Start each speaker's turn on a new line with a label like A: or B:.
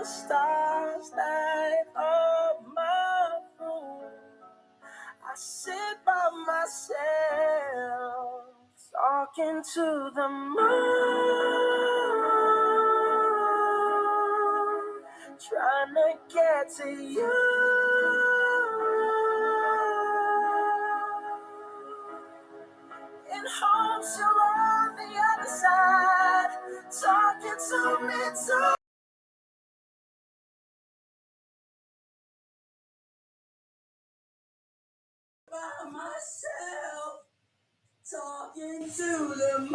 A: the stars light up my room. I sit by myself, talking to the moon, trying to get to you. In hopes you're on the other side, talking to me too. By myself, talking to the